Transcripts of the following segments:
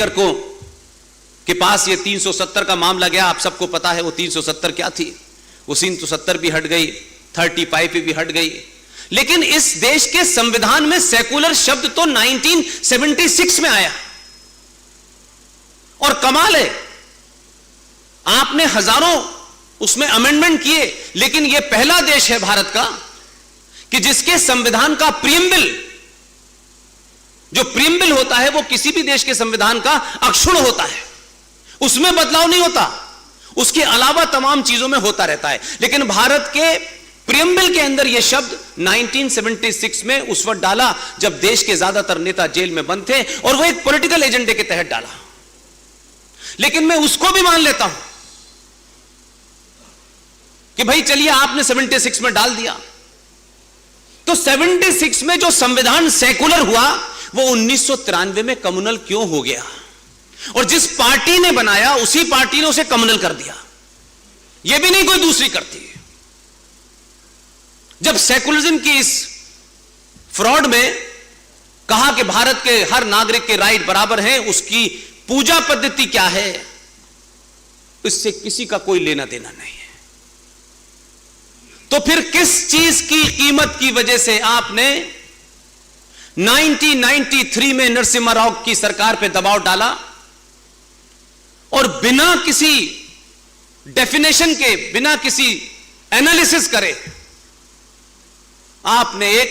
अंबेडकर को के पास ये 370 का मामला गया, आप सबको पता है वो 370 क्या थी, वो 370 भी हट गई, 35 भी हट गई। लेकिन इस देश के संविधान में सेकुलर शब्द तो 1976 में आया। और कमाल है, आपने हजारों उसमें अमेंडमेंट किए, लेकिन यह पहला देश है भारत का कि जिसके संविधान का प्रीएम्बल, जो प्रीएम्बल होता है वो किसी भी देश के संविधान का अक्षुण्ण होता है, उसमें बदलाव नहीं होता, उसके अलावा तमाम चीजों में होता रहता है। लेकिन भारत के प्रीएम्बल के अंदर यह शब्द 1976 में उस वक्त डाला जब देश के ज्यादातर नेता जेल में बंद थे, और वो एक पॉलिटिकल एजेंडे के तहत डाला। लेकिन मैं उसको भी मान लेता हूं कि भाई चलिए आपने 76 में डाल दिया, तो 76 में जो संविधान सेकुलर हुआ वो 1993 में कम्युनल क्यों हो गया? और जिस पार्टी ने बनाया उसी पार्टी ने उसे कम्युनल कर दिया, यह भी नहीं कोई दूसरी करती है। जब सेकुलरिज्म की इस फ्रॉड में कहा कि भारत के हर नागरिक के राइट बराबर हैं, उसकी पूजा पद्धति क्या है, इससे किसी का कोई लेना देना नहीं है। तो फिर किस चीज की कीमत की वजह से आपने 1993 में नरसिम्हा राव की सरकार पे दबाव डाला और बिना किसी डेफिनेशन के, बिना किसी एनालिसिस करे आपने एक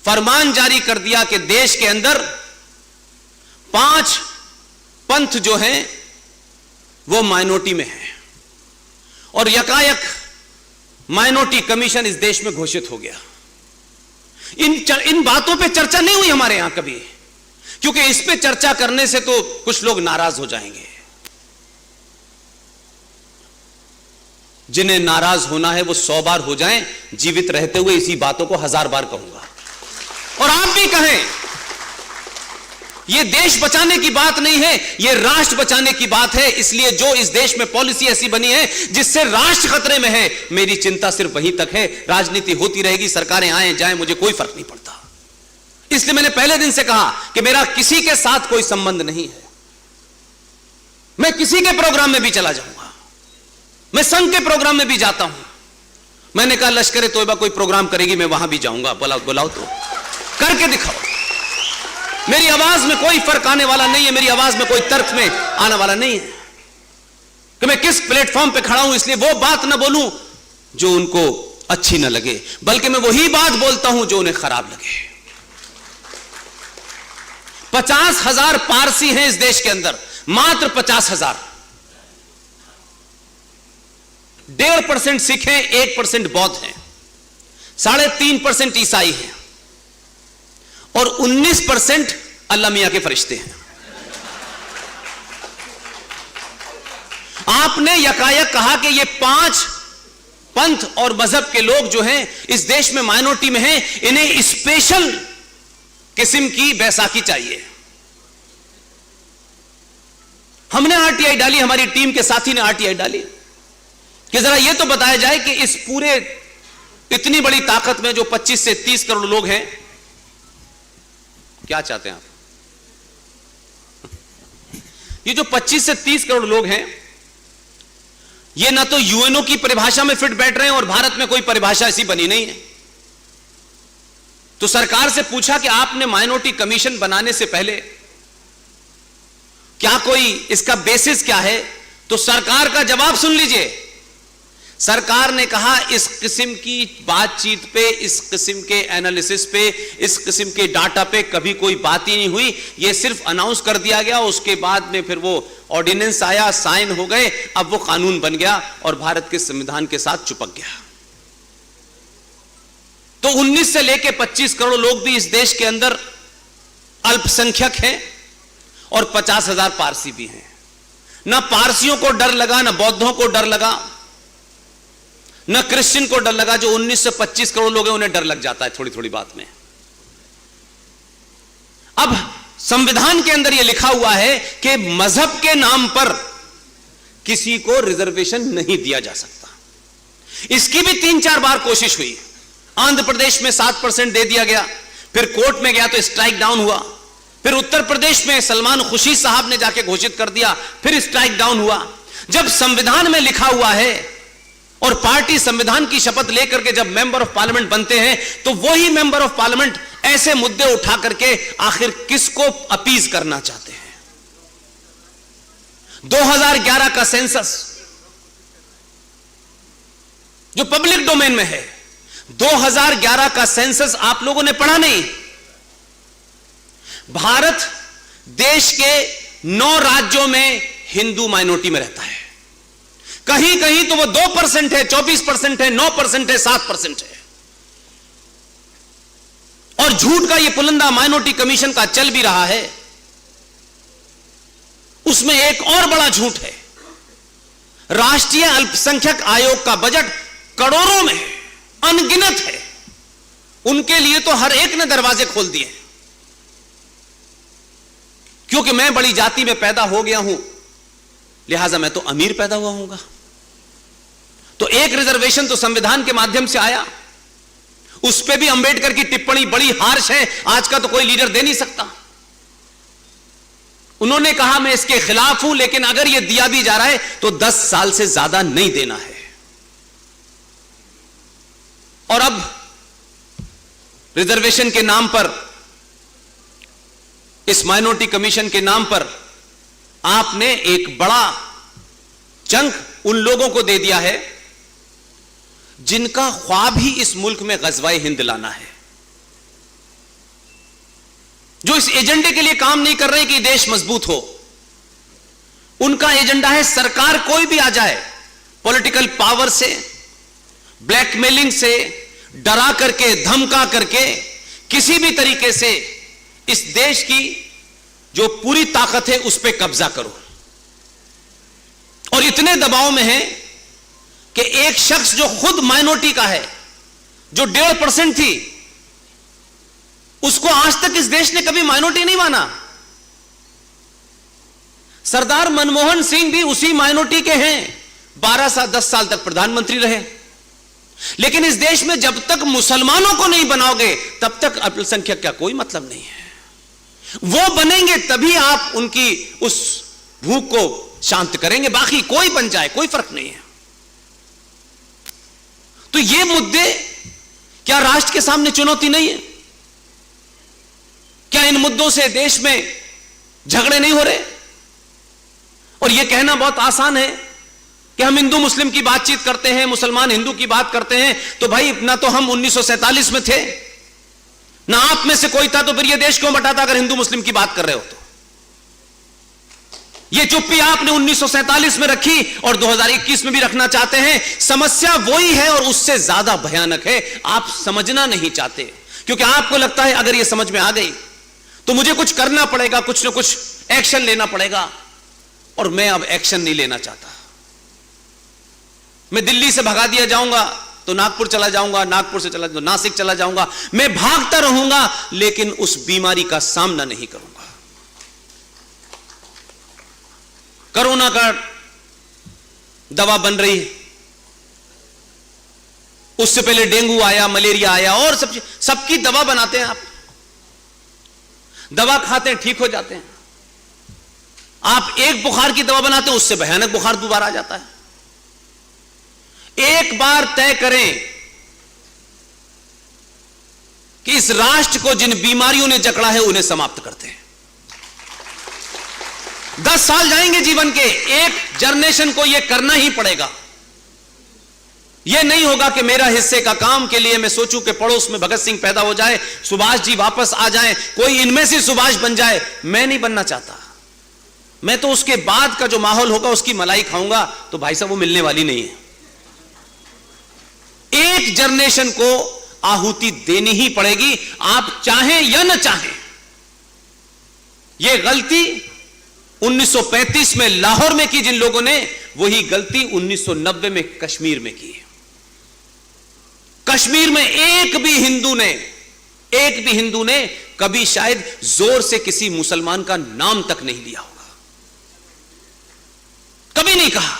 फरमान जारी कर दिया कि देश के अंदर 5 पंथ जो हैं वो माइनॉरिटी में है, और यकायक माइनॉरिटी कमीशन इस देश में घोषित हो गया। इन बातों पे चर्चा नहीं हुई हमारे यहां कभी, क्योंकि इस पे चर्चा करने से तो कुछ लोग नाराज हो जाएंगे। जिन्हें नाराज होना है वो 100 बार हो जाएं, जीवित रहते हुए इसी बातों को 1000 बार कहूंगा। और आप भी कहें, यह देश बचाने की बात नहीं है, यह राष्ट्र बचाने की बात है। इसलिए जो इस देश में पॉलिसी ऐसी बनी है जिससे राष्ट्र खतरे में है, मेरी चिंता सिर्फ वहीं तक है। राजनीति होती रहेगी, सरकारें आए जाएं, मुझे कोई फर्क नहीं पड़ता। इसलिए मैंने पहले दिन से कहा कि मेरा किसी के साथ कोई संबंध नहीं है। मैं किसी के प्रोग्राम में भी चला जाऊंगा, मैं संघ के प्रोग्राम में भी जाता हूं। मैंने कहा लश्कर तोयबा कोई प्रोग्राम करेगी, मैं वहां भी जाऊंगा, बुलाओ तो करके दिखाओ। मेरी आवाज में कोई फर्क आने वाला नहीं है, मेरी आवाज में कोई तर्क में आने वाला नहीं है कि मैं किस प्लेटफॉर्म पे खड़ा हूं, इसलिए वो बात ना बोलूं जो उनको अच्छी ना लगे, बल्कि मैं वही बात बोलता हूं जो उन्हें खराब लगे। 50,000 पारसी हैं इस देश के अंदर, मात्र 50,000। 1.5% सिख हैं, 1% बौद्ध हैं, 3.5% ईसाई हैं, और 19% अल्लाह मियां के फरिश्ते हैं। आपने यकायक कहा कि ये 5 पंथ और मजहब के लोग जो हैं इस देश में माइनॉरिटी में हैं, इन्हें स्पेशल किस्म की बैसाखी चाहिए। हमने आरटीआई डाली, हमारी टीम के साथी ने आरटीआई डाली कि जरा यह तो बताया जाए कि इस पूरे इतनी बड़ी ताकत में जो 25 से 30 करोड़ लोग हैं, क्या चाहते हैं आप? ये जो 25 से 30 करोड़ लोग हैं, ये ना तो यूएनओ की परिभाषा में फिट बैठ रहे हैं, और भारत में कोई परिभाषा ऐसी बनी नहीं है। तो सरकार से पूछा कि आपने माइनॉरिटी कमीशन बनाने से पहले क्या कोई इसका बेसिस क्या है? तो सरकार का जवाब सुन लीजिए। सरकार ने कहा इस किस्म की बातचीत पे, इस किस्म के एनालिसिस पे, इस किस्म के डाटा पे कभी कोई बात ही नहीं हुई। ये सिर्फ अनाउंस कर दिया गया, उसके बाद में फिर वो ऑर्डिनेंस आया, साइन हो गए, अब वो कानून बन गया और भारत के संविधान के साथ चिपक गया। तो 19 से लेकर 25 करोड़ लोग भी इस देश के अंदर अल्पसंख्यक हैं, और 50,000 पारसी भी हैं। ना पारसियों को डर लगा, ना बौद्धों को डर लगा, न क्रिश्चियन को डर लगा। जो 19 से 25 करोड़ लोग हैं उन्हें डर लग जाता है थोड़ी थोड़ी बात में। अब संविधान के अंदर यह लिखा हुआ है कि मजहब के नाम पर किसी को रिजर्वेशन नहीं दिया जा सकता। इसकी भी 3-4 बार कोशिश हुई। आंध्र प्रदेश में 7% दे दिया गया, फिर कोर्ट में गया तो स्ट्राइक डाउन हुआ, फिर उत्तर प्रदेश में सलमान खुर्शीद साहब ने जाके घोषित कर दिया, फिर स्ट्राइक डाउन हुआ। जब संविधान में लिखा हुआ है और पार्टी संविधान की शपथ लेकर के जब मेंबर ऑफ पार्लियामेंट बनते हैं, तो वही मेंबर ऑफ पार्लियामेंट ऐसे मुद्दे उठा करके आखिर किसको अपीज करना चाहते हैं? 2011 का सेंसस जो पब्लिक डोमेन में है, 2011 का सेंसस आप लोगों ने पढ़ा नहीं? भारत देश के 9 राज्यों में हिंदू माइनॉरिटी में रहता है। कहीं कहीं तो वो 2% है, 24% है, 9% है, 7% है। और झूठ का ये पुलंदा माइनॉरिटी कमीशन का चल भी रहा है। उसमें एक और बड़ा झूठ है, राष्ट्रीय अल्पसंख्यक आयोग का बजट करोड़ों में है, अनगिनत है। उनके लिए तो हर एक ने दरवाजे खोल दिए, क्योंकि मैं बड़ी जाति में पैदा हो गया हूं, लिहाजा मैं तो अमीर पैदा हुआ हूंगा। तो एक रिजर्वेशन तो संविधान के माध्यम से आया, उस पे भी अंबेडकर की टिप्पणी बड़ी हार्श है, आज का तो कोई लीडर दे नहीं सकता। उन्होंने कहा मैं इसके खिलाफ हूं, लेकिन अगर यह दिया भी जा रहा है तो 10 साल से ज्यादा नहीं देना है। और अब रिजर्वेशन के नाम पर, इस माइनॉरिटी कमीशन के नाम पर आपने एक बड़ा चंक उन लोगों को दे दिया है जिनका ख्वाब ही इस मुल्क में ग़ज़वाए हिंद लाना है, जो इस एजेंडे के लिए काम नहीं कर रहे कि देश मजबूत हो। उनका एजेंडा है सरकार कोई भी आ जाए, पॉलिटिकल पावर से, ब्लैकमेलिंग से, डरा करके, धमका करके, किसी भी तरीके से इस देश की जो पूरी ताकत है उस पर कब्जा करो। और इतने दबाव में है कि एक शख्स जो खुद माइनॉरिटी का है, जो 1.5% थी, उसको आज तक इस देश ने कभी माइनॉरिटी नहीं माना। सरदार मनमोहन सिंह भी उसी माइनॉरिटी के हैं, 10 साल तक प्रधानमंत्री रहे। लेकिन इस देश में जब तक मुसलमानों को नहीं बनाओगे तब तक अल्पसंख्यक का कोई मतलब नहीं है। वो बनेंगे तभी आप उनकी उस भूख को शांत करेंगे, बाकी कोई बन जाए कोई फर्क नहीं है। तो ये मुद्दे क्या राष्ट्र के सामने चुनौती नहीं है? क्या इन मुद्दों से देश में झगड़े नहीं हो रहे? और यह कहना बहुत आसान है कि हम हिंदू मुस्लिम की बातचीत करते हैं, मुसलमान हिंदू की बात करते हैं, तो भाई ना तो हम 1947 में थे, ना आप में से कोई था, तो फिर यह देश क्यों बंटा था अगर हिंदू मुस्लिम की बात कर रहे हो तो? यह चुप्पी आपने 1947 में रखी और 2021 में भी रखना चाहते हैं। समस्या वही है और उससे ज्यादा भयानक है। आप समझना नहीं चाहते, क्योंकि आपको लगता है अगर यह समझ में आ गई तो मुझे कुछ करना पड़ेगा, कुछ ना कुछ एक्शन लेना पड़ेगा। और मैं अब एक्शन नहीं लेना चाहता। मैं दिल्ली से भगा दिया जाऊंगा तो नागपुर चला जाऊंगा, नागपुर से चला तो नासिक चला जाऊंगा, मैं भागता रहूंगा, लेकिन उस बीमारी का सामना नहीं करूंगा। कोरोना का दवा बन रही है, उससे पहले डेंगू आया, मलेरिया आया, और सबकी दवा बनाते हैं। आप दवा खाते हैं, ठीक हो जाते हैं। आप एक बुखार की दवा बनाते हैं, उससे भयानक बुखार दोबारा आ जाता है। एक बार तय करें कि इस राष्ट्र को जिन बीमारियों ने जकड़ा है उन्हें समाप्त करते हैं। 10 साल जाएंगे जीवन के, एक जनरेशन को यह करना ही पड़ेगा। यह नहीं होगा कि मेरा हिस्से का काम के लिए मैं सोचूं कि पड़ोस में भगत सिंह पैदा हो जाए, सुभाष जी वापस आ जाएं, कोई इनमें से सुभाष बन जाए। मैं नहीं बनना चाहता। मैं तो उसके बाद का जो माहौल होगा उसकी मलाई खाऊंगा, तो भाई साहब वो मिलने वाली नहीं है। एक जनरेशन को आहुति देनी ही पड़ेगी, आप चाहें या न चाहें। यह गलती 1935 में लाहौर में की जिन लोगों ने, वही गलती 1990 में कश्मीर में की है। कश्मीर में एक भी हिंदू ने कभी शायद जोर से किसी मुसलमान का नाम तक नहीं लिया होगा, कभी नहीं कहा।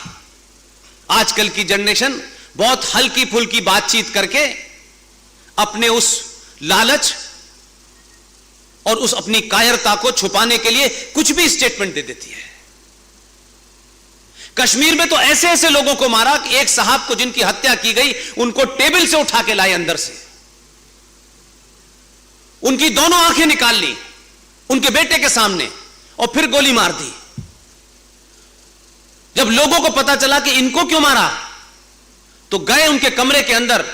आजकल की जनरेशन बहुत हल्की फुल्की बातचीत करके अपने उस लालच और उस अपनी कायरता को छुपाने के लिए कुछ भी स्टेटमेंट दे देती है। कश्मीर में तो ऐसे ऐसे लोगों को मारा कि एक साहब को जिनकी हत्या की गई उनको टेबल से उठा के लाए अंदर से, उनकी दोनों आंखें निकाल ली उनके बेटे के सामने और फिर गोली मार दी। जब लोगों को पता चला कि इनको क्यों मारा तो गए उनके कमरे के अंदर।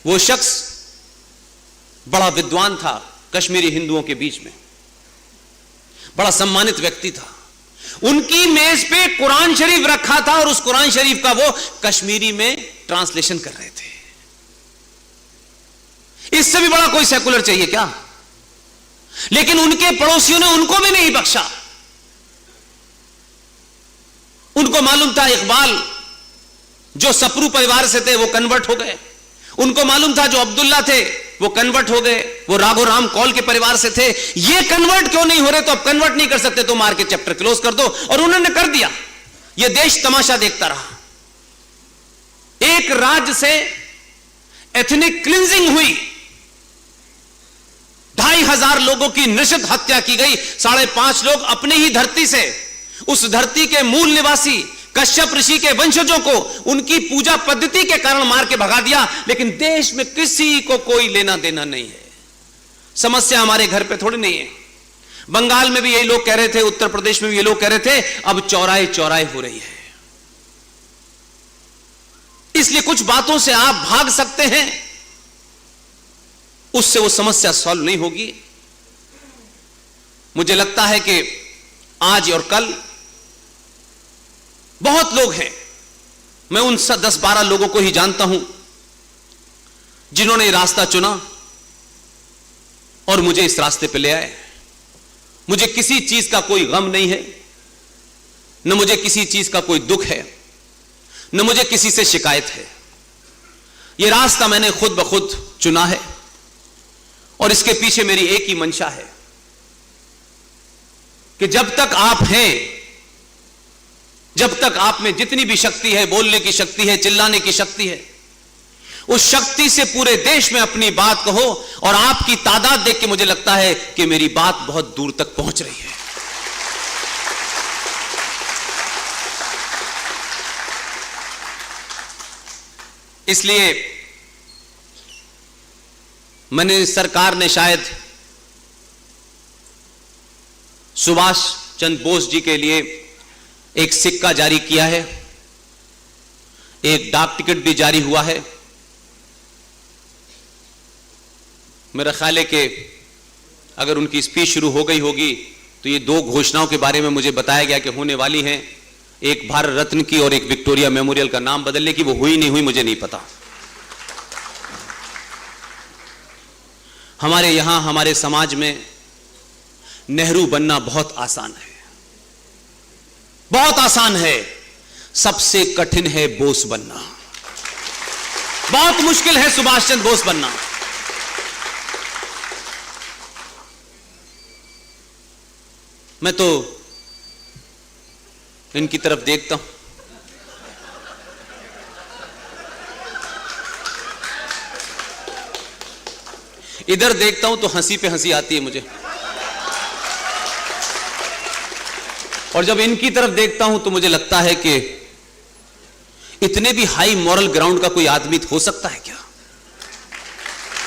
वो शख्स बड़ा विद्वान था कश्मीरी हिंदुओं के बीच में, बड़ा सम्मानित व्यक्ति था। उनकी मेज पे कुरान शरीफ रखा था और उस कुरान शरीफ का वो कश्मीरी में ट्रांसलेशन कर रहे थे। इससे भी बड़ा कोई सेकुलर चाहिए क्या? लेकिन उनके पड़ोसियों ने उनको भी नहीं बख्शा। उनको मालूम था इकबाल जो सप्रू परिवार से थे वो कन्वर्ट हो गए, उनको मालूम था जो अब्दुल्ला थे वो कन्वर्ट हो गए, वो राघोराम कौल के परिवार से थे। ये कन्वर्ट क्यों नहीं हो रहे? तो अब कन्वर्ट नहीं कर सकते तो मार के चैप्टर क्लोज कर दो। और उन्होंने कर दिया। ये देश तमाशा देखता रहा। एक राज्य से एथनिक क्लिंजिंग हुई, 2500 लोगों की नृशंस हत्या की गई। 5.5 लोग अपने ही धरती से, उस धरती के मूल निवासी कश्यप ऋषि के वंशजों को उनकी पूजा पद्धति के कारण मार के भगा दिया। लेकिन देश में किसी को कोई लेना देना नहीं है। समस्या हमारे घर पे थोड़ी नहीं है। बंगाल में भी यही लोग कह रहे थे, उत्तर प्रदेश में भी ये लोग कह रहे थे, अब चौराहे चौराहे हो रही है। इसलिए कुछ बातों से आप भाग सकते हैं, उससे वो समस्या सॉल्व नहीं होगी। मुझे लगता है कि आज और कल बहुत लोग हैं, मैं उन 10-12 लोगों को ही जानता हूं जिन्होंने ये रास्ता चुना और मुझे इस रास्ते पे ले आए। मुझे किसी चीज का कोई गम नहीं है, न मुझे किसी चीज का कोई दुख है, न मुझे किसी से शिकायत है। ये रास्ता मैंने खुद ब खुद चुना है और इसके पीछे मेरी एक ही मंशा है कि जब तक आप हैं, जब तक आप में जितनी भी शक्ति है, बोलने की शक्ति है, चिल्लाने की शक्ति है, उस शक्ति से पूरे देश में अपनी बात कहो। और आपकी तादाद देख के मुझे लगता है कि मेरी बात बहुत दूर तक पहुंच रही है। इसलिए मैंने, सरकार ने शायद सुभाष चंद्र बोस जी के लिए एक सिक्का जारी किया है, एक डाक टिकट भी जारी हुआ है। मेरा ख्याल है कि अगर उनकी स्पीच शुरू हो गई होगी तो ये 2 घोषणाओं के बारे में मुझे बताया गया कि होने वाली हैं, एक भारत रत्न की और एक विक्टोरिया मेमोरियल का नाम बदलने की। वो हुई नहीं हुई मुझे नहीं पता। हमारे यहां, हमारे समाज में नेहरू बनना बहुत आसान है, बहुत आसान है। सबसे कठिन है बोस बनना, बहुत मुश्किल है सुभाष चंद्र बोस बनना। मैं तो इनकी तरफ देखता हूं, इधर देखता हूं तो हंसी पे हंसी आती है मुझे, और जब इनकी तरफ देखता हूं तो मुझे लगता है कि इतने भी हाई मॉरल ग्राउंड का कोई आदमी हो सकता है क्या?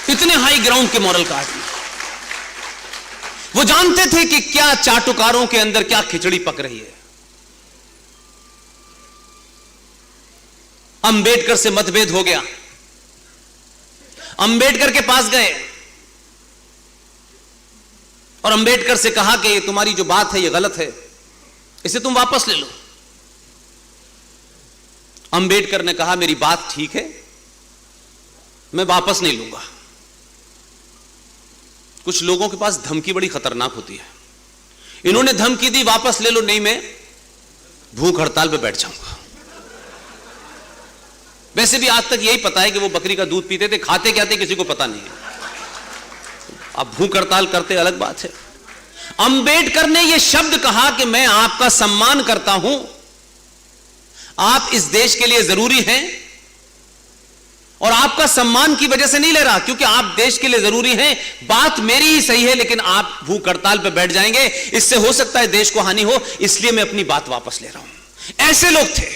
इतने हाई ग्राउंड के मॉरल का आदमी। वो जानते थे कि क्या चाटुकारों के अंदर क्या खिचड़ी पक रही है। अंबेडकर से मतभेद हो गया, अंबेडकर के पास गए और अंबेडकर से कहा कि तुम्हारी जो बात है ये गलत है, इसे तुम वापस ले लो। अंबेडकर ने कहा मेरी बात ठीक है, मैं वापस नहीं लूंगा। कुछ लोगों के पास धमकी बड़ी खतरनाक होती है। इन्होंने धमकी दी वापस ले लो, नहीं मैं भूख हड़ताल पे बैठ जाऊंगा। वैसे भी आज तक यही पता है कि वो बकरी का दूध पीते थे, खाते क्या थे किसी को पता नहीं है। अब भूख हड़ताल करते अलग बात है। अंबेडकर ने यह शब्द कहा कि मैं आपका सम्मान करता हूं, आप इस देश के लिए जरूरी हैं और आपका सम्मान की वजह से नहीं ले रहा, क्योंकि आप देश के लिए जरूरी हैं। बात मेरी ही सही है, लेकिन आप भूख हड़ताल पर बैठ जाएंगे, इससे हो सकता है देश को हानि हो, इसलिए मैं अपनी बात वापस ले रहा हूं। ऐसे लोग थे,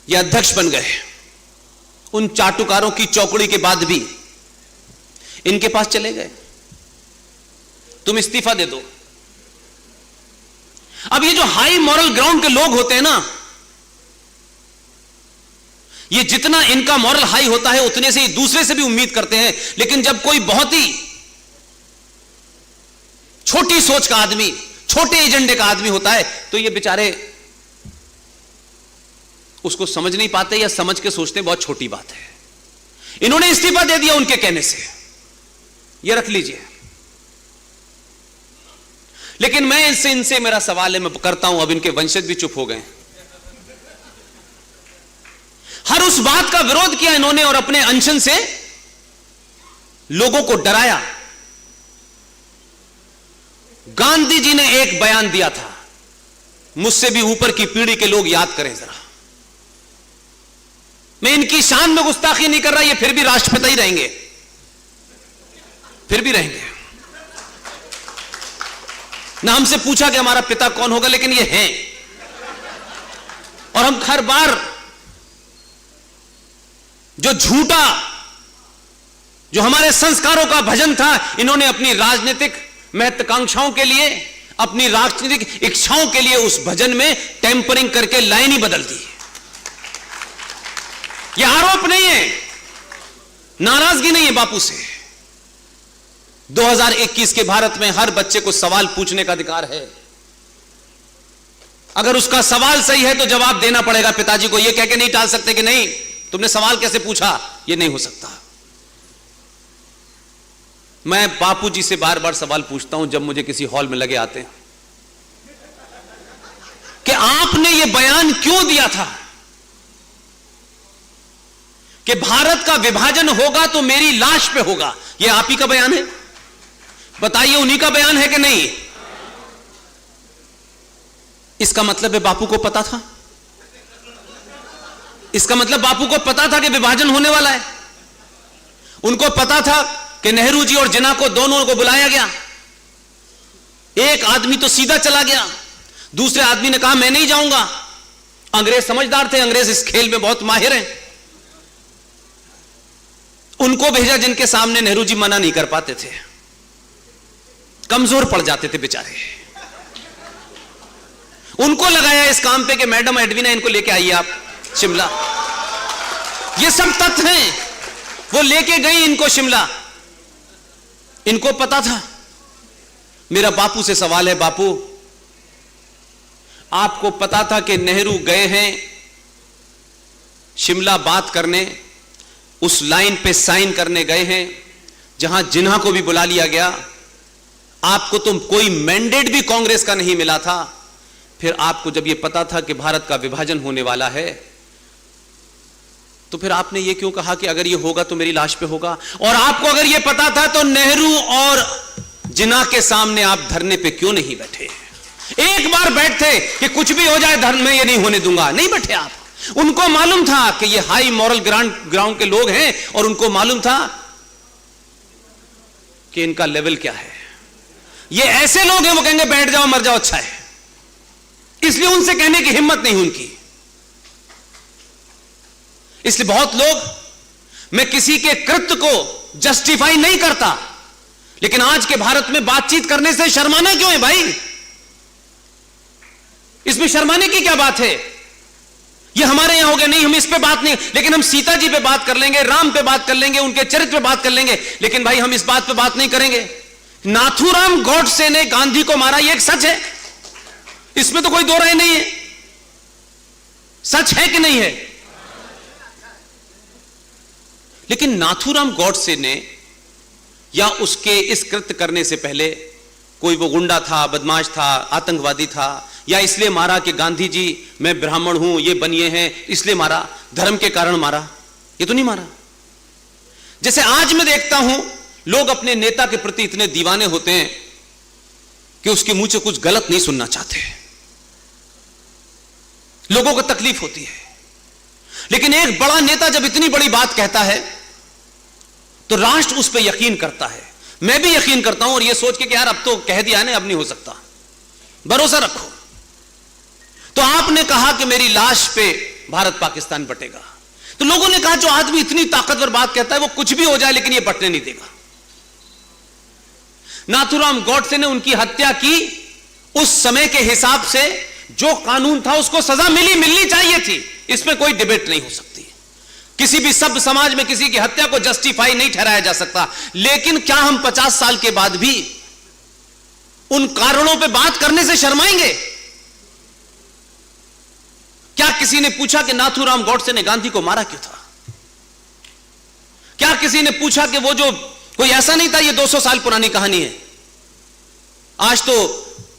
ये अध्यक्ष बन गए। उन चाटुकारों की चौकड़ी के बाद भी इनके पास चले गए, तुम इस्तीफा दे दो। अब ये जो हाई मॉरल ग्राउंड के लोग होते हैं ना, ये जितना इनका मॉरल हाई होता है उतने से ही दूसरे से भी उम्मीद करते हैं। लेकिन जब कोई बहुत ही छोटी सोच का आदमी, छोटे एजेंडे का आदमी होता है, तो ये बेचारे उसको समझ नहीं पाते, या समझ के सोचते बहुत छोटी बात है। इन्होंने इस्तीफा दे दिया उनके कहने से, ये रख लीजिए। लेकिन मैं इनसे मेरा सवाल है, मैं करता हूं, अब इनके वंशज भी चुप हो गए। हर उस बात का विरोध किया इन्होंने और अपने अनशन से लोगों को डराया। गांधी जी ने एक बयान दिया था, मुझसे भी ऊपर की पीढ़ी के लोग याद करें जरा। मैं इनकी शान में गुस्ताखी नहीं कर रहा, ये फिर भी राष्ट्रपिता ही रहेंगे, फिर भी रहेंगे। ना हमसे पूछा कि हमारा पिता कौन होगा, लेकिन ये हैं। और हम हर बार जो झूठा, जो हमारे संस्कारों का भजन था, इन्होंने अपनी राजनीतिक महत्वाकांक्षाओं के लिए, अपनी राजनीतिक इच्छाओं के लिए उस भजन में टेम्परिंग करके लाइन ही बदल दी। यह आरोप नहीं है, नाराजगी नहीं है बापू से। 2021 के भारत में हर बच्चे को सवाल पूछने का अधिकार है। अगर उसका सवाल सही है तो जवाब देना पड़ेगा पिताजी को, यह कह के नहीं टाल सकते कि नहीं तुमने सवाल कैसे पूछा, यह नहीं हो सकता। मैं बापूजी से बार बार सवाल पूछता हूं जब मुझे किसी हॉल में लगे आते हैं कि आपने यह बयान क्यों दिया था कि भारत का विभाजन होगा तो मेरी लाश पे होगा। यह आप ही का बयान है, बताइए उन्हीं का बयान है कि नहीं? इसका मतलब है बापू को पता था, इसका मतलब बापू को पता था कि विभाजन होने वाला है। उनको पता था कि नेहरू जी और जिन्ना को दोनों को बुलाया गया। एक आदमी तो सीधा चला गया, दूसरे आदमी ने कहा मैं नहीं जाऊंगा। अंग्रेज समझदार थे, अंग्रेज इस खेल में बहुत माहिर हैं। उनको भेजा जिनके सामने नेहरू जी मना नहीं कर पाते थे, कमजोर पड़ जाते थे बेचारे। उनको लगाया इस काम पे कि मैडम एडविना इनको लेके आइए आप शिमला। ये सब तथ्य हैं, वो लेके गई इनको शिमला। इनको पता था। मेरा बापू से सवाल है, बापू आपको पता था कि नेहरू गए हैं शिमला बात करने, उस लाइन पे साइन करने गए हैं जहां जिन्हा को भी बुला लिया गया। आपको तो कोई मैंडेट भी कांग्रेस का नहीं मिला था। फिर आपको जब यह पता था कि भारत का विभाजन होने वाला है, तो फिर आपने यह क्यों कहा कि अगर यह होगा तो मेरी लाश पे होगा? और आपको अगर यह पता था तो नेहरू और जिन्ना के सामने आप धरने पे क्यों नहीं बैठे? एक बार बैठते कि कुछ भी हो जाए धर्म में ये नहीं होने दूंगा, नहीं बैठे आप। उनको मालूम था कि ये हाई मॉरल ग्राउंड के लोग हैं और उनको मालूम था कि इनका लेवल क्या है। ये ऐसे लोग हैं वो कहेंगे बैठ जाओ मर जाओ अच्छा है, इसलिए उनसे कहने की हिम्मत नहीं उनकी। इसलिए बहुत लोग, मैं किसी के कृत्य को जस्टिफाई नहीं करता, लेकिन आज के भारत में बातचीत करने से शर्माना क्यों है भाई? इसमें शर्माने की क्या बात है? ये हमारे यहां हो गया, नहीं हम इस पे बात नहीं, लेकिन हम सीता जी पे बात कर लेंगे, राम पे बात कर लेंगे, उनके चरित्र पे बात कर लेंगे, लेकिन भाई हम इस बात पे बात नहीं करेंगे। नाथूराम गॉडसे ने गांधी को मारा, ये एक सच है, इसमें तो कोई दो राय नहीं है। सच है कि नहीं है? लेकिन नाथूराम गॉडसे ने या उसके इस कृत्य करने से पहले कोई वो गुंडा था, बदमाश था, आतंकवादी था, या इसलिए मारा कि गांधी जी मैं ब्राह्मण हूं ये बनिए हैं इसलिए मारा, धर्म के कारण मारा? ये तो नहीं मारा। जैसे आज मैं देखता हूं लोग अपने नेता के प्रति इतने दीवाने होते हैं कि उसके मुंह से कुछ गलत नहीं सुनना चाहते, लोगों को तकलीफ होती है। लेकिन एक बड़ा नेता जब इतनी बड़ी बात कहता है तो राष्ट्र उस पर यकीन करता है। मैं भी यकीन करता हूं और यह सोच के कि यार अब तो कह दिया ना, अब नहीं हो सकता, भरोसा रखो। तो आपने कहा कि मेरी लाश पे भारत पाकिस्तान बटेगा, तो लोगों ने कहा जो आदमी इतनी ताकतवर बात कहता है वो कुछ भी हो जाए लेकिन ये बटने नहीं देगा। नाथूराम गॉडसे ने उनकी हत्या की, उस समय के हिसाब से जो कानून था उसको सजा मिलनी चाहिए थी, इसमें कोई डिबेट नहीं हो सकती। किसी भी सभ्य समाज में किसी की हत्या को जस्टिफाई नहीं ठहराया जा सकता। लेकिन क्या हम 50 साल के बाद भी उन कारणों पे बात करने से शर्माएंगे? क्या किसी ने पूछा कि नाथूराम गॉडसे ने गांधी को मारा क्यों था? क्या किसी ने पूछा कि वो जो कोई ऐसा नहीं था, ये 200 साल पुरानी कहानी है। आज तो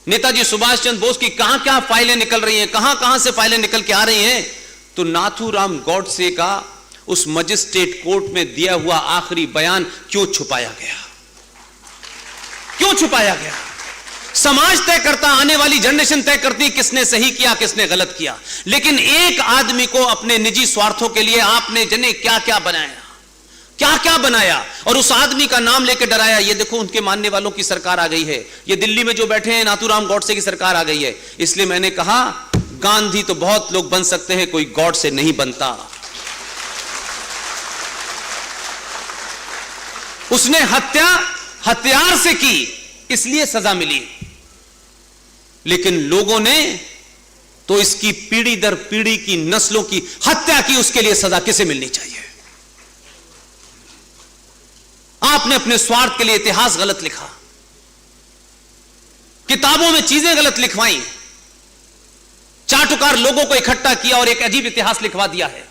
नेताजी सुभाष चंद्र बोस की कहां क्या फाइलें निकल रही हैं, कहां कहां से फाइलें निकल के आ रही हैं। तो नाथूराम गॉडसे का उस मजिस्ट्रेट कोर्ट में दिया हुआ आखिरी बयान क्यों छुपाया गया? क्यों छुपाया गया? समाज तय करता, आने वाली जनरेशन तय करती किसने सही किया किसने गलत किया। लेकिन एक आदमी को अपने निजी स्वार्थों के लिए आपने जने क्या क्या बनाया, क्या क्या बनाया, और उस आदमी का नाम लेकर डराया। ये देखो उनके मानने वालों की सरकार आ गई है, ये दिल्ली में जो बैठे हैं नाथूराम गॉडसे की सरकार आ गई है। इसलिए मैंने कहा गांधी तो बहुत लोग बन सकते हैं, कोई गॉडसे नहीं बनता। उसने हत्या हथियार से की, इसलिए सजा मिली, लेकिन लोगों ने तो इसकी पीढ़ी दर पीढ़ी की नस्लों की हत्या की, उसके लिए सजा किसे मिलनी चाहिए? आपने अपने स्वार्थ के लिए इतिहास गलत लिखा, किताबों में चीजें गलत लिखवाई, चाटुकार लोगों को इकट्ठा किया और एक अजीब इतिहास लिखवा दिया है।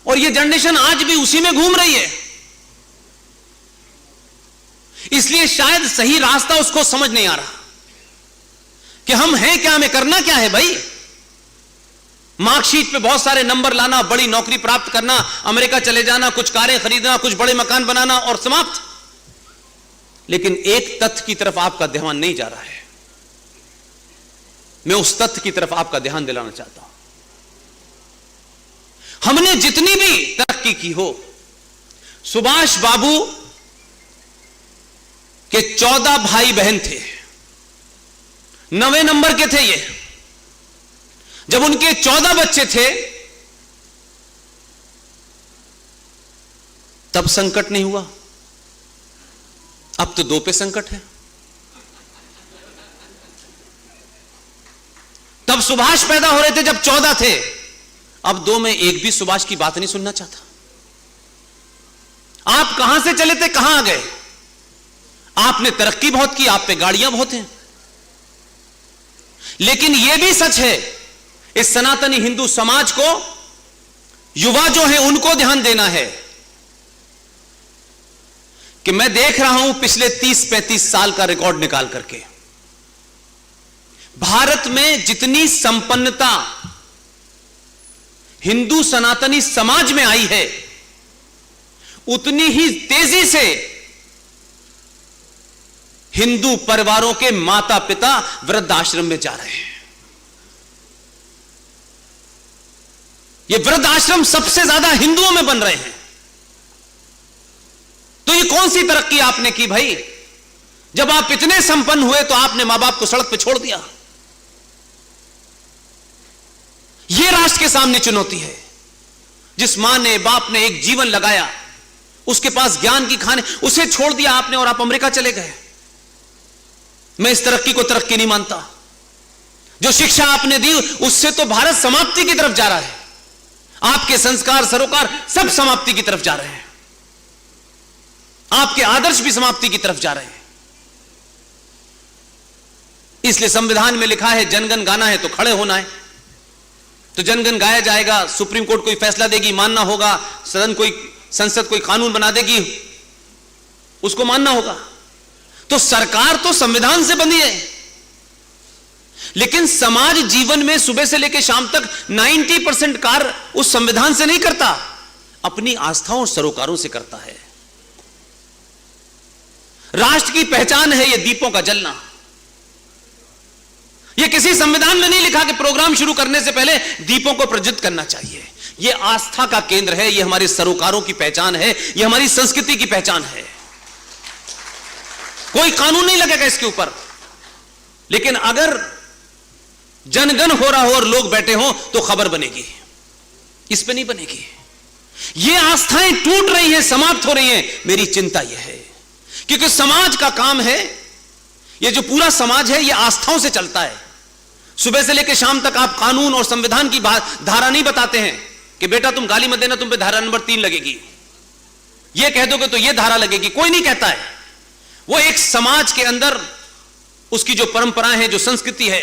और यह जनरेशन आज भी उसी में घूम रही है। इसलिए शायद सही रास्ता उसको समझ नहीं आ रहा कि हम हैं क्या, हमें करना क्या है भाई। मार्कशीट पे बहुत सारे नंबर लाना, बड़ी नौकरी प्राप्त करना, अमेरिका चले जाना, कुछ कारें खरीदना, कुछ बड़े मकान बनाना और समाप्त। लेकिन एक तथ्य की तरफ आपका ध्यान नहीं जा रहा है। मैं उस तथ्य की तरफ आपका ध्यान दिलाना चाहता हूं। हमने जितनी भी तरक्की की हो, सुभाष बाबू के 14 भाई बहन थे, 9वें नंबर के थे ये। जब उनके 14 बच्चे थे तब संकट नहीं हुआ, अब तो 2 पे संकट है। तब सुभाष पैदा हो रहे थे जब 14 थे, अब 2 में एक भी सुभाष की बात नहीं सुनना चाहता। आप कहां से चले थे कहां आ गए? आपने तरक्की बहुत की, आप पे गाड़ियां बहुत हैं। लेकिन यह भी सच है, इस सनातनी हिंदू समाज को, युवा जो है उनको ध्यान देना है कि मैं देख रहा हूं पिछले 30-35 साल का रिकॉर्ड निकाल करके, भारत में जितनी संपन्नता हिंदू सनातनी समाज में आई है, उतनी ही तेजी से हिंदू परिवारों के माता पिता वृद्धाश्रम में जा रहे हैं। ये वृद्धाश्रम सबसे ज्यादा हिंदुओं में बन रहे हैं। तो ये कौन सी तरक्की आपने की भाई? जब आप इतने संपन्न हुए तो आपने मां बाप को सड़क पर छोड़ दिया। यह राष्ट्र के सामने चुनौती है। जिस मां ने बाप ने एक जीवन लगाया, उसके पास ज्ञान की खाने, उसे छोड़ दिया आपने और आप अमेरिका चले गए। मैं इस तरक्की को तरक्की नहीं मानता। जो शिक्षा आपने दी उससे तो भारत समाप्ति की तरफ जा रहा है। आपके संस्कार सरोकार सब समाप्ति की तरफ जा रहे हैं, आपके आदर्श भी समाप्ति की तरफ जा रहे हैं। इसलिए संविधान में लिखा है जनगण गाना है तो खड़े होना है, तो जनगण गाया जाएगा। सुप्रीम कोर्ट कोई फैसला देगी, मानना होगा। संसद कोई कानून बना देगी, उसको मानना होगा। तो सरकार तो संविधान से बंधी है, लेकिन समाज जीवन में सुबह से लेकर शाम तक 90% कार्य उस संविधान से नहीं करता, अपनी आस्थाओं और सरोकारों से करता है। राष्ट्र की पहचान है यह दीपों का जलना। यह किसी संविधान में नहीं लिखा कि प्रोग्राम शुरू करने से पहले दीपों को प्रज्वलित करना चाहिए। ये आस्था का केंद्र है, ये हमारे सरोकारों की पहचान है, ये हमारी संस्कृति की पहचान है। कोई कानून नहीं लगेगा इसके ऊपर, लेकिन अगर जनगण हो रहा हो और लोग बैठे हो तो खबर बनेगी, इस पे नहीं बनेगी। ये आस्थाएं टूट रही हैं, समाप्त हो रही हैं। मेरी चिंता यह है क्योंकि समाज का काम है, ये जो पूरा समाज है ये आस्थाओं से चलता है। सुबह से लेकर शाम तक आप कानून और संविधान की धारा नहीं बताते हैं कि बेटा तुम गाली मत देना, तुम पे धारा नंबर 3 लगेगी, ये कह दोगे तो ये धारा लगेगी। कोई नहीं कहता है। वो एक समाज के अंदर उसकी जो परंपराएं हैं, जो संस्कृति है,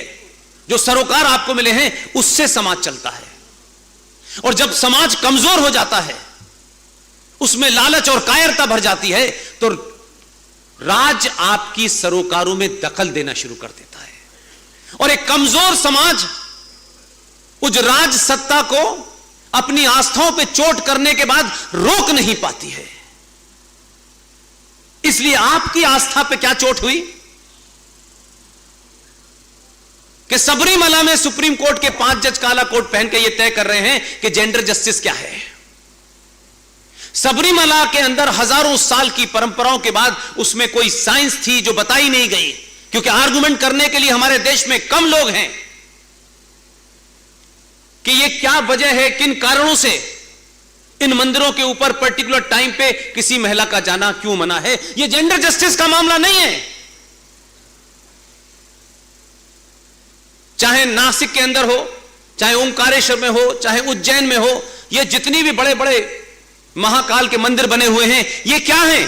जो सरोकार आपको मिले हैं, उससे समाज चलता है। और जब समाज कमजोर हो जाता है, उसमें लालच और कायरता भर जाती है, तो राज आपकी सरोकारों में दखल देना शुरू कर देता है। और एक कमजोर समाज उस राज सत्ता को अपनी आस्थाओं पे चोट करने के बाद रोक नहीं पाती है। इसलिए आपकी आस्था पे क्या चोट हुई कि सबरीमला में सुप्रीम कोर्ट के 5 जज काला कोट पहन के ये तय कर रहे हैं कि जेंडर जस्टिस क्या है। सबरीमला के अंदर हजारों साल की परंपराओं के बाद उसमें कोई साइंस थी जो बताई नहीं गई, क्योंकि आर्गुमेंट करने के लिए हमारे देश में कम लोग हैं कि ये क्या वजह है, किन कारणों से इन मंदिरों के ऊपर पर्टिकुलर टाइम पे किसी महिला का जाना क्यों मना है। ये जेंडर जस्टिस का मामला नहीं है। चाहे नासिक के अंदर हो, चाहे ओंकारेश्वर में हो, चाहे उज्जैन में हो, ये जितनी भी बड़े बड़े महाकाल के मंदिर बने हुए हैं, ये क्या है?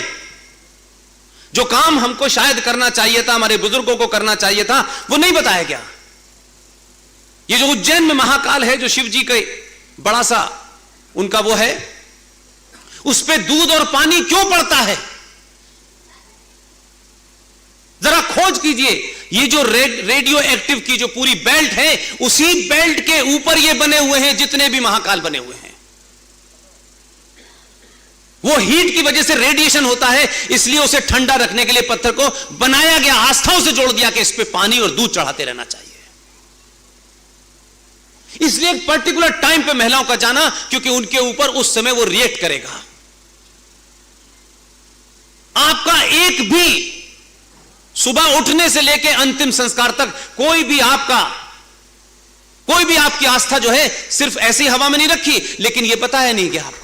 जो काम हमको शायद करना चाहिए था, हमारे बुजुर्गों को करना चाहिए था, वो नहीं बताया गया। ये जो उज्जैन में महाकाल है, जो शिव जी का बड़ा सा उनका वो है, उस पे दूध और पानी क्यों पड़ता है? जरा खोज कीजिए। ये जो रेडियो एक्टिव की जो पूरी बेल्ट है, उसी बेल्ट के ऊपर ये बने हुए हैं जितने भी महाकाल बने हुए हैं। वो हीट की वजह से रेडिएशन होता है, इसलिए उसे ठंडा रखने के लिए पत्थर को बनाया गया, आस्थाओं से जोड़ दिया कि इस पे पानी और दूध चढ़ाते रहना चाहिए। इसलिए एक पर्टिकुलर टाइम पे महिलाओं का जाना, क्योंकि उनके ऊपर उस समय वो रिएक्ट करेगा। आपका एक भी सुबह उठने से लेकर अंतिम संस्कार तक कोई भी आपकी आस्था जो है सिर्फ ऐसी हवा में नहीं रखी, लेकिन यह बताया नहीं गया आपको।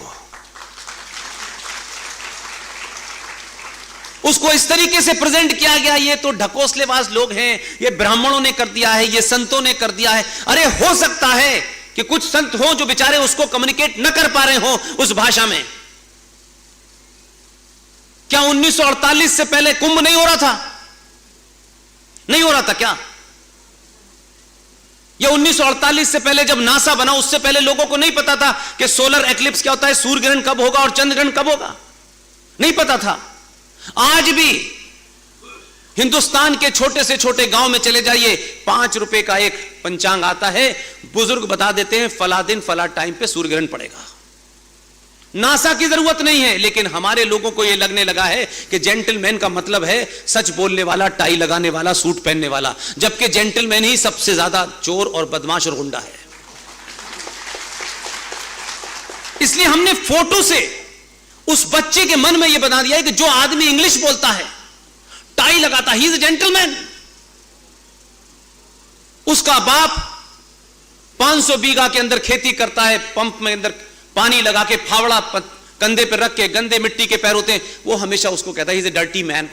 उसको इस तरीके से प्रेजेंट किया गया, ये तो ढकोसलेबाज लोग हैं, ये ब्राह्मणों ने कर दिया है, ये संतों ने कर दिया है। अरे हो सकता है कि कुछ संत हो जो बेचारे उसको कम्युनिकेट न कर पा रहे हो उस भाषा में। क्या 1948 से पहले कुंभ नहीं हो रहा था? नहीं हो रहा था क्या? या 1948 से पहले जब नासा बना, उससे पहले लोगों को नहीं पता था कि सोलर एक्लिप्स क्या होता है, सूर्य ग्रहण कब होगा और चंद्र ग्रहण कब होगा? नहीं पता था। आज भी हिंदुस्तान के छोटे से छोटे गांव में चले जाइए, 5 रुपए का एक पंचांग आता है, बुजुर्ग बता देते हैं फला दिन फला टाइम पे सूर्य ग्रहण पड़ेगा। नासा की जरूरत नहीं है, लेकिन हमारे लोगों को यह लगने लगा है कि जेंटलमैन का मतलब है सच बोलने वाला, टाई लगाने वाला, सूट पहनने वाला, जबकि जेंटलमैन ही सबसे ज्यादा चोर और बदमाश और गुंडा है। इसलिए हमने फोटो से उस बच्चे के मन में यह बना दिया है कि जो आदमी इंग्लिश बोलता है, टाई लगाता, ही इज अ जेंटलमैन। उसका बाप 500 बीघा के अंदर खेती करता है, पंप में अंदर पानी लगा के फावड़ा कंधे पर रख के, गंदे मिट्टी के पैर होते हैं, वो हमेशा उसको कहता है he is a dirty man.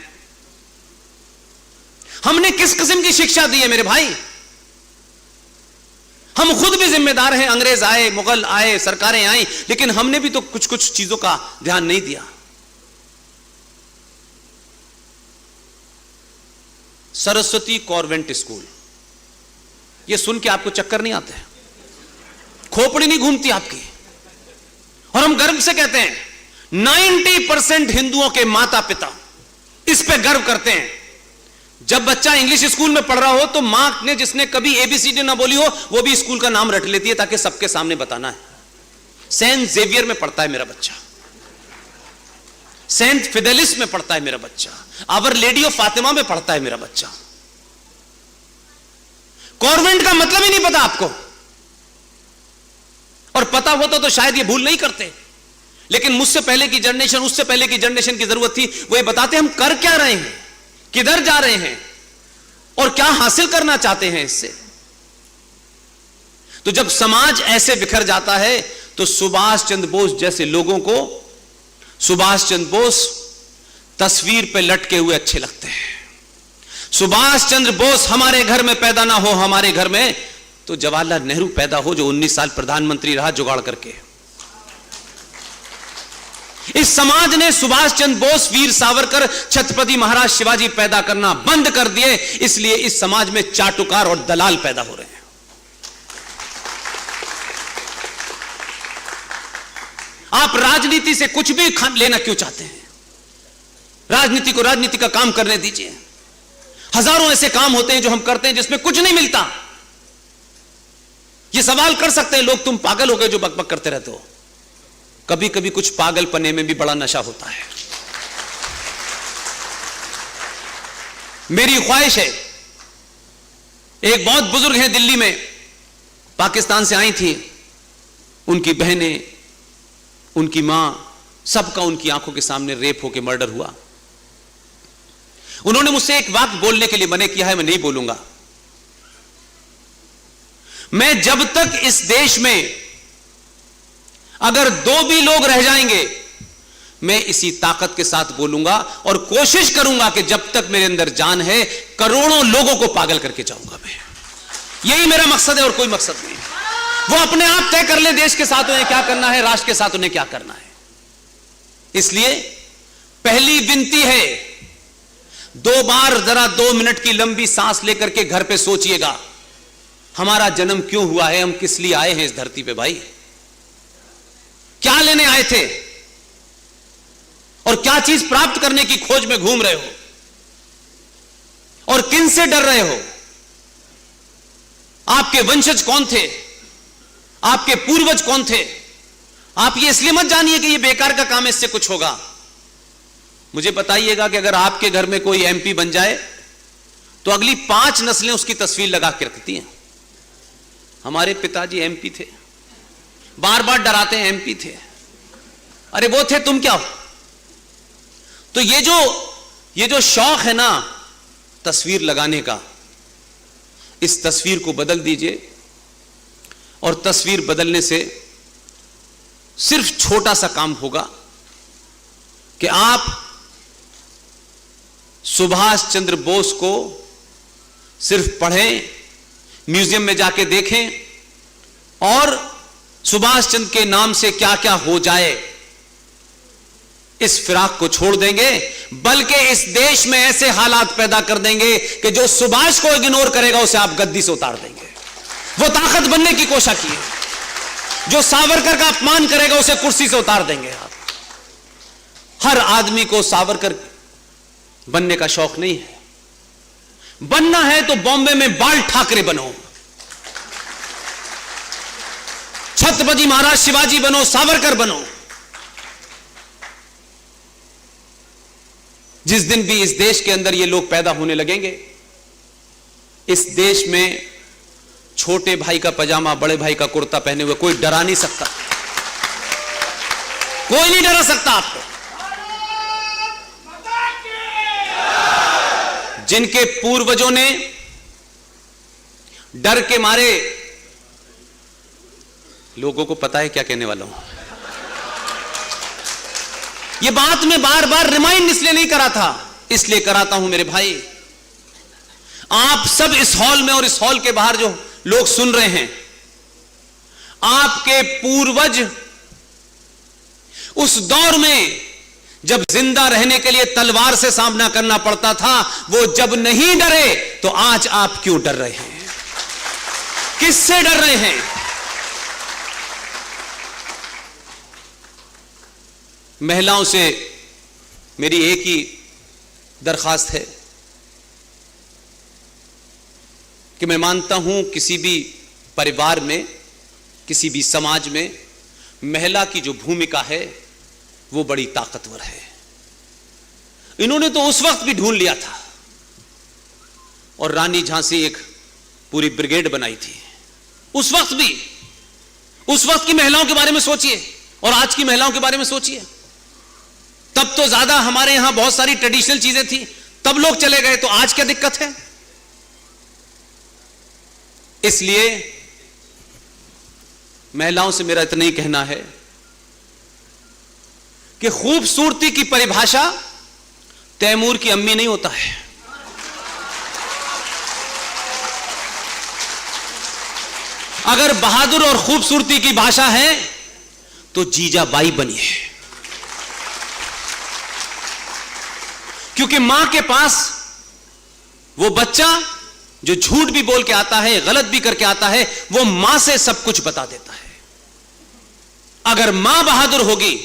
हमने किस किस्म की शिक्षा दी है मेरे भाई? हम खुद भी जिम्मेदार हैं। अंग्रेज आए, मुगल आए, सरकारें आई, लेकिन हमने भी तो कुछ कुछ चीजों का ध्यान नहीं दिया। सरस्वती कॉन्वेंट स्कूल, यह सुन के आपको चक्कर नहीं आते? खोपड़ी नहीं घूमती आपकी? और हम गर्व से कहते हैं 90% हिंदुओं के माता पिता इस पे गर्व करते हैं। जब बच्चा इंग्लिश स्कूल में पढ़ रहा हो तो मां ने, जिसने कभी एबीसीडी ना बोली हो, वो भी स्कूल का नाम रट लेती है ताकि सबके सामने बताना है। सेंट जेवियर में पढ़ता है मेरा बच्चा, सेंट फिडेलिस में पढ़ता है मेरा बच्चा, आवर लेडी ऑफ फातिमा में पढ़ता है मेरा बच्चा। कॉन्वेंट का मतलब ही नहीं पता आपको। और पता होता तो शायद ये भूल नहीं करते। लेकिन मुझसे पहले की जनरेशन, उससे पहले की जनरेशन की जरूरत थी, वो ये बताते हम कर क्या रहे हैं, किधर जा रहे हैं और क्या हासिल करना चाहते हैं इससे। तो जब समाज ऐसे बिखर जाता है तो सुभाष चंद्र बोस जैसे लोगों को सुभाष चंद्र बोस तस्वीर पे लटके हुए अच्छे लगते हैं। सुभाष चंद्र बोस हमारे घर में पैदा ना हो, हमारे घर में तो जवाहरलाल नेहरू पैदा हो, जो 19 साल प्रधानमंत्री रहा जुगाड़ करके। इस समाज ने सुभाष चंद्र बोस, वीर सावरकर, छत्रपति महाराज शिवाजी पैदा करना बंद कर दिए, इसलिए इस समाज में चाटुकार और दलाल पैदा हो रहे हैं। आप राजनीति से कुछ भी लेना क्यों चाहते हैं? राजनीति को राजनीति का काम करने दीजिए। हजारों ऐसे काम होते हैं जो हम करते हैं जिसमें कुछ नहीं मिलता। ये सवाल कर सकते हैं लोग, तुम पागल हो गए जो बकबक करते रहते हो। कभी कभी कुछ पागलपने में भी बड़ा नशा होता है। मेरी ख्वाहिश है, एक बहुत बुजुर्ग हैं दिल्ली में, पाकिस्तान से आई थी, उनकी बहनें, उनकी मां, सबका उनकी आंखों के सामने रेप होकर मर्डर हुआ। उन्होंने मुझसे एक बात बोलने के लिए मना किया है, मैं नहीं बोलूंगा। मैं जब तक इस देश में अगर 2 भी लोग रह जाएंगे, मैं इसी ताकत के साथ बोलूंगा और कोशिश करूंगा कि जब तक मेरे अंदर जान है, करोड़ों लोगों को पागल करके जाऊंगा मैं। यही मेरा मकसद है और कोई मकसद नहीं। वो अपने आप तय कर ले देश के साथ उन्हें क्या करना है, राष्ट्र के साथ उन्हें क्या करना है। इसलिए पहली विनती है, 2 बार जरा 2 मिनट की लंबी सांस लेकर के घर पे सोचिएगा, हमारा जन्म क्यों हुआ है, हम किस लिए आए हैं इस धरती पे भाई? क्या लेने आए थे और क्या चीज प्राप्त करने की खोज में घूम रहे हो और किन से डर रहे हो? आपके वंशज कौन थे, आपके पूर्वज कौन थे? आप ये इसलिए मत जानिए कि ये बेकार का काम है, इससे कुछ होगा। मुझे बताइएगा कि अगर आपके घर में कोई एमपी बन जाए तो अगली 5 नस्लें उसकी तस्वीर लगा के रखती हैं। हमारे पिताजी एमपी थे, बार बार डराते हैं एमपी थे, अरे वो थे, तुम क्या हो? तो ये जो शौक है ना तस्वीर लगाने का, इस तस्वीर को बदल दीजिए। और तस्वीर बदलने से सिर्फ छोटा सा काम होगा कि आप सुभाष चंद्र बोस को सिर्फ पढ़ें, म्यूजियम में जाके देखें और सुभाष चंद्र के नाम से क्या क्या हो जाए, इस फिराक को छोड़ देंगे, बल्कि इस देश में ऐसे हालात पैदा कर देंगे कि जो सुभाष को इग्नोर करेगा उसे आप गद्दी से उतार देंगे। वो ताकत बनने की कोशिश की है। जो सावरकर का अपमान करेगा उसे कुर्सी से उतार देंगे आप। हर आदमी को सावरकर बनने का शौक नहीं है। बनना है तो बॉम्बे में बाल ठाकरे बनो, छत्रपति महाराज शिवाजी बनो, सावरकर बनो। जिस दिन भी इस देश के अंदर ये लोग पैदा होने लगेंगे, इस देश में छोटे भाई का पजामा, बड़े भाई का कुर्ता पहने हुए कोई डरा नहीं सकता। कोई नहीं डरा सकता आपको। जिनके पूर्वजों ने डर के मारे, लोगों को पता है क्या कहने वाला हूं। यह बात मैं बार बार रिमाइंड इसलिए नहीं करा था, इसलिए कराता हूं मेरे भाई। आप सब इस हॉल में और इस हॉल के बाहर जो लोग सुन रहे हैं, आपके पूर्वज उस दौर में जब जिंदा रहने के लिए तलवार से सामना करना पड़ता था, वो जब नहीं डरे तो आज आप क्यों डर रहे हैं? किससे डर रहे हैं? महिलाओं से मेरी एक ही दरखास्त है कि मैं मानता हूं किसी भी परिवार में, किसी भी समाज में महिला की जो भूमिका है वो बड़ी ताकतवर है। इन्होंने तो उस वक्त भी ढूंढ लिया था और रानी झांसी एक पूरी ब्रिगेड बनाई थी उस वक्त भी, उस वक्त की महिलाओं के बारे में सोचिए और आज की महिलाओं के बारे में सोचिए। तब तो ज्यादा हमारे यहां बहुत सारी ट्रेडिशनल चीजें थी, तब लोग चले गए, तो आज क्या दिक्कत है? इसलिए महिलाओं से मेरा इतना ही कहना है कि खूबसूरती की परिभाषा तैमूर की अम्मी नहीं होता है। अगर बहादुर और खूबसूरती की भाषा है तो जीजाबाई बनी है, क्योंकि मां के पास वो बच्चा जो झूठ भी बोल के आता है, गलत भी करके आता है, वो मां से सब कुछ बता देता है। अगर मां बहादुर होगी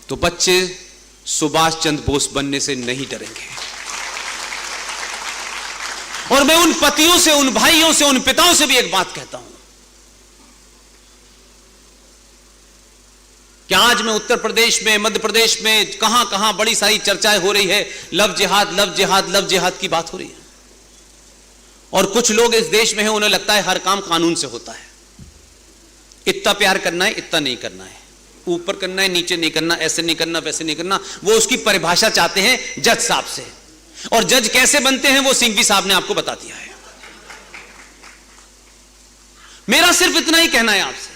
तो बच्चे सुभाष चंद्र बोस बनने से नहीं डरेंगे। और मैं उन पतियों से, उन भाइयों से, उन पिताओं से भी एक बात कहता हूं कि आज मैं उत्तर प्रदेश में, मध्य प्रदेश में, कहां कहां बड़ी सारी चर्चाएं हो रही है, लव जिहाद, लव जिहाद, लव जिहाद की बात हो रही है। और कुछ लोग इस देश में हैं, उन्हें लगता है हर काम कानून से होता है। इतना प्यार करना है, इतना नहीं करना है, ऊपर करना है, नीचे नहीं करना, ऐसे नहीं करना, वैसे नहीं करना। वो उसकी परिभाषा चाहते हैं जज साहब से, और जज कैसे बनते हैं वो सिंघवी साहब ने आपको बता दिया है। मेरा सिर्फ इतना ही कहना है आपसे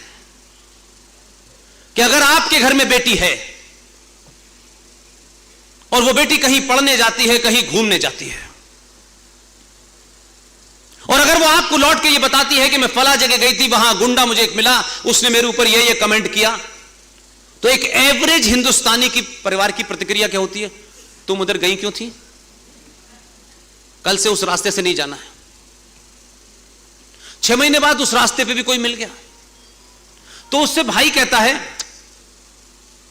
कि अगर आपके घर में बेटी है और वो बेटी कहीं पढ़ने जाती है, कहीं घूमने जाती है, और अगर वो आपको लौट के ये बताती है कि मैं फला जगह गई थी, वहां गुंडा मुझे एक मिला, उसने मेरे ऊपर ये कमेंट किया, तो एक एवरेज हिंदुस्तानी की परिवार की प्रतिक्रिया क्या होती है? तुम उधर गई क्यों थी? कल से उस रास्ते से नहीं जाना है। 6 महीने बाद उस रास्ते पे भी कोई मिल गया तो उससे भाई कहता है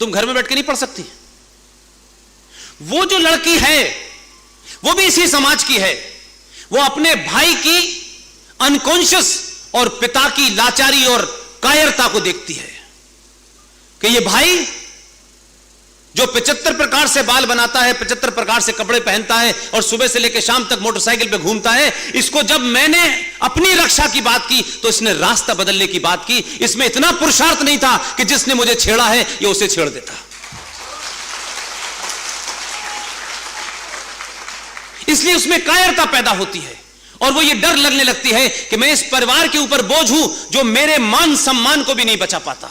तुम घर में बैठ के नहीं पढ़ सकती। वो जो लड़की है वो भी इसी समाज की है, वो अपने भाई की अनकॉन्शियस और पिता की लाचारी और कायरता को देखती है कि ये भाई जो 75 प्रकार से बाल बनाता है, 75 प्रकार से कपड़े पहनता है और सुबह से लेकर शाम तक मोटरसाइकिल पे घूमता है, इसको जब मैंने अपनी रक्षा की बात की तो इसने रास्ता बदलने की बात की। इसमें इतना पुरुषार्थ नहीं था कि जिसने मुझे छेड़ा है ये उसे छेड़ देता। इसलिए उसमें कायरता पैदा होती है और वो ये डर लगने लगती है कि मैं इस परिवार के ऊपर बोझ हूं जो मेरे मान सम्मान को भी नहीं बचा पाता।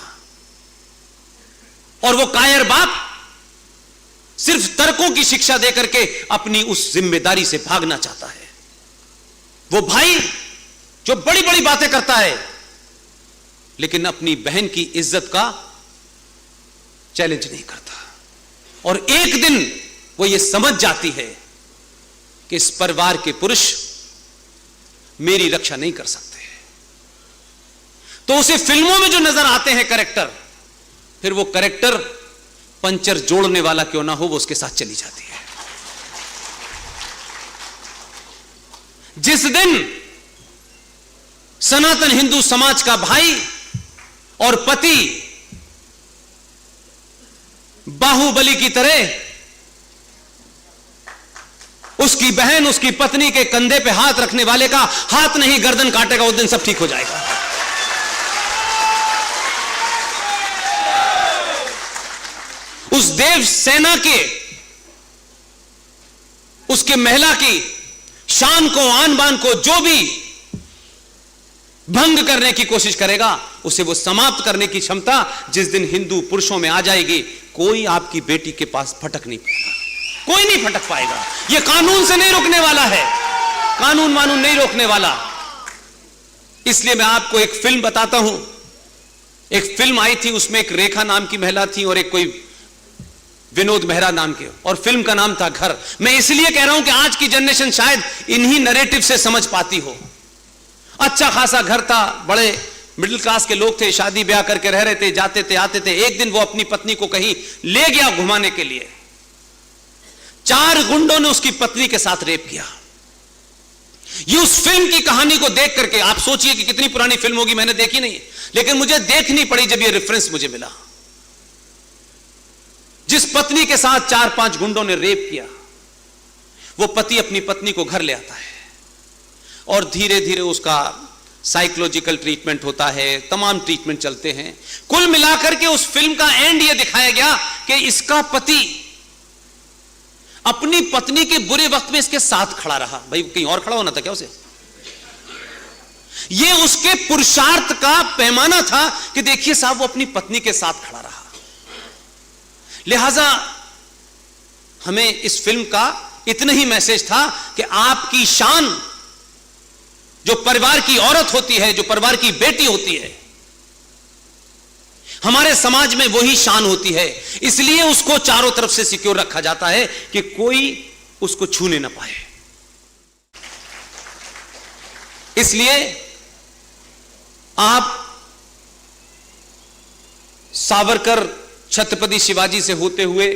और वो कायर बाप सिर्फ तर्कों की शिक्षा देकर के अपनी उस जिम्मेदारी से भागना चाहता है। वो भाई जो बड़ी बड़ी बातें करता है लेकिन अपनी बहन की इज्जत का चैलेंज नहीं करता। और एक दिन वो ये समझ जाती है कि इस परिवार के पुरुष मेरी रक्षा नहीं कर सकते, तो उसे फिल्मों में जो नजर आते हैं कैरेक्टर, फिर वो कैरेक्टर पंचर जोड़ने वाला क्यों ना हो, वो उसके साथ चली जाती है। जिस दिन सनातन हिंदू समाज का भाई और पति बाहुबली की तरह उसकी बहन, उसकी पत्नी के कंधे पे हाथ रखने वाले का हाथ नहीं गर्दन काटेगा, उस दिन सब ठीक हो जाएगा। उस देव सेना के, उसके महिला की शान को, आन बान को जो भी भंग करने की कोशिश करेगा, उसे वो समाप्त करने की क्षमता जिस दिन हिंदू पुरुषों में आ जाएगी, कोई आपकी बेटी के पास फटक नहीं पाएगा, कोई नहीं फटक पाएगा। ये कानून से नहीं रोकने वाला है, कानून वानून नहीं रोकने वाला। इसलिए मैं आपको एक फिल्म बताता हूं। एक फिल्म आई थी, उसमें एक रेखा नाम की महिला थी और एक कोई विनोद मेहरा नाम के, और फिल्म का नाम था घर। मैं इसलिए कह रहा हूं कि आज की जनरेशन शायद इन्हीं नैरेटिव से समझ पाती हो। अच्छा खासा घर था, बड़े मिडिल क्लास के लोग थे, शादी ब्याह करके रह रहे थे, जाते थे आते थे। एक दिन वो अपनी पत्नी को कहीं ले गया घुमाने के लिए, 4 गुंडों ने उसकी पत्नी के साथ रेप किया। ये उस फिल्म की कहानी को देख करके आप सोचिए कि कितनी पुरानी फिल्म होगी, मैंने देखी नहीं, लेकिन मुझे देखनी पड़ी जब ये रेफरेंस मुझे मिला। जिस पत्नी के साथ 4-5 गुंडों ने रेप किया, वो पति अपनी पत्नी को घर ले आता है और धीरे धीरे उसका साइकोलॉजिकल ट्रीटमेंट होता है, तमाम ट्रीटमेंट चलते हैं। कुल मिलाकर के उस फिल्म का एंड यह दिखाया गया कि इसका पति अपनी पत्नी के बुरे वक्त में इसके साथ खड़ा रहा। भाई कहीं और खड़ा होना था क्या उसे? यह उसके पुरुषार्थ का पैमाना था कि देखिए साहब वो अपनी पत्नी के साथ खड़ा रहा। लिहाजा हमें इस फिल्म का इतना ही मैसेज था कि आपकी शान, जो परिवार की औरत होती है, जो परिवार की बेटी होती है, हमारे समाज में वही शान होती है। इसलिए उसको चारों तरफ से सिक्योर रखा जाता है कि कोई उसको छूने ना पाए। इसलिए आप सावरकर, छत्रपति शिवाजी से होते हुए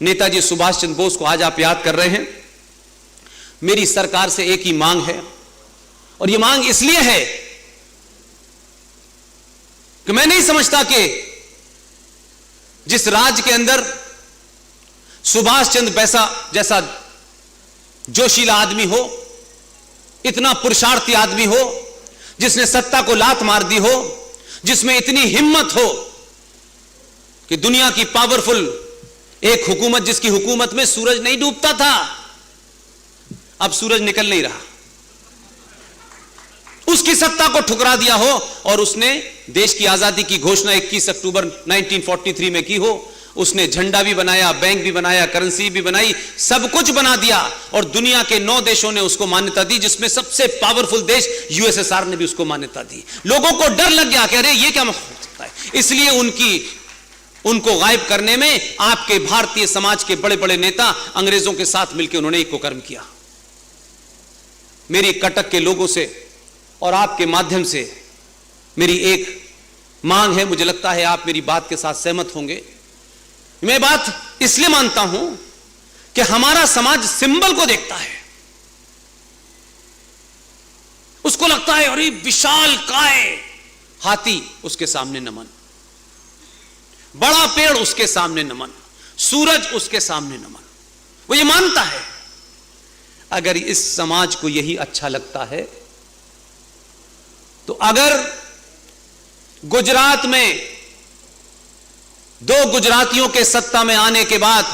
नेताजी सुभाष चंद्र बोस को आज आप याद कर रहे हैं। मेरी सरकार से एक ही मांग है, और यह मांग इसलिए है कि मैं नहीं समझता कि जिस राज्य के अंदर सुभाष चंद्र जैसा जोशीला आदमी हो, इतना पुरुषार्थी आदमी हो, जिसने सत्ता को लात मार दी हो, जिसमें इतनी हिम्मत हो कि दुनिया की पावरफुल एक हुकूमत, जिसकी हुकूमत में सूरज नहीं डूबता था, अब सूरज निकल नहीं रहा, उसकी सत्ता को ठुकरा दिया हो और उसने देश की आजादी की घोषणा 21 अक्टूबर 1943 में की हो। उसने झंडा भी बनाया, बैंक भी बनाया, करेंसी भी बनाई, सब कुछ बना दिया, और दुनिया के 9 देशों ने उसको मान्यता दी, जिसमें सबसे पावरफुल देश यूएसएसआर ने भी उसको मान्यता दी। लोगों को डर लग गया कि अरे ये क्या हो सकता है। इसलिए उनको गायब करने में आपके भारतीय समाज के बड़े बड़े नेता अंग्रेजों के साथ मिलकर उन्होंने एक कुकर्म किया। मेरी कटक के लोगों से और आपके माध्यम से मेरी एक मांग है, मुझे लगता है आप मेरी बात के साथ सहमत होंगे। मैं बात इसलिए मानता हूं कि हमारा समाज सिंबल को देखता है, उसको लगता है अरे विशाल काय हाथी, उसके सामने नमन, बड़ा पेड़ उसके सामने नमन, सूरज उसके सामने नमन। वो ये मानता है। अगर इस समाज को यही अच्छा लगता है तो अगर गुजरात में 2 गुजरातियों के सत्ता में आने के बाद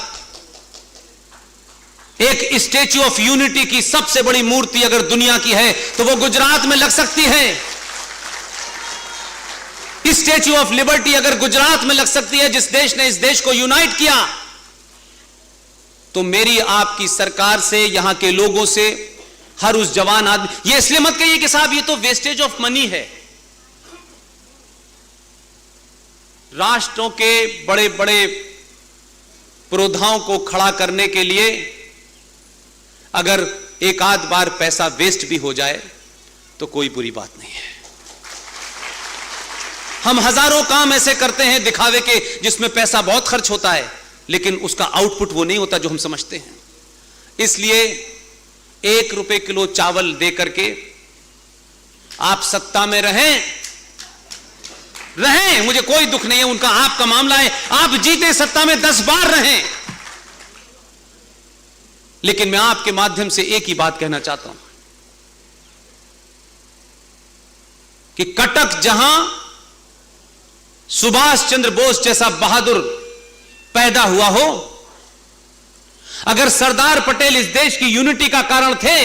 एक स्टैच्यू ऑफ यूनिटी की सबसे बड़ी मूर्ति अगर दुनिया की है तो वो गुजरात में लग सकती है। स्टैच्यू ऑफ लिबर्टी अगर गुजरात में लग सकती है, जिस देश ने इस देश को यूनाइट किया, तो मेरी आपकी सरकार से, यहां के लोगों से, हर उस जवान आदमी, ये इसलिए मत कहिए कि साहब ये तो वेस्टेज ऑफ मनी है। राष्ट्रों के बड़े बड़े पुरोधाओं को खड़ा करने के लिए अगर एक आध बार पैसा वेस्ट भी हो जाए तो कोई बुरी बात नहीं है। हम हजारों काम ऐसे करते हैं दिखावे के, जिसमें पैसा बहुत खर्च होता है, लेकिन उसका आउटपुट वो नहीं होता जो हम समझते हैं। इसलिए 1 रुपए किलो चावल दे करके आप सत्ता में रहें, मुझे कोई दुख नहीं है, उनका आपका मामला है। आप जीते सत्ता में 10 बार रहें, लेकिन मैं आपके माध्यम से एक ही बात कहना चाहता हूं कि कटक जहां सुभाष चंद्र बोस जैसा बहादुर पैदा हुआ हो, अगर सरदार पटेल इस देश की यूनिटी का कारण थे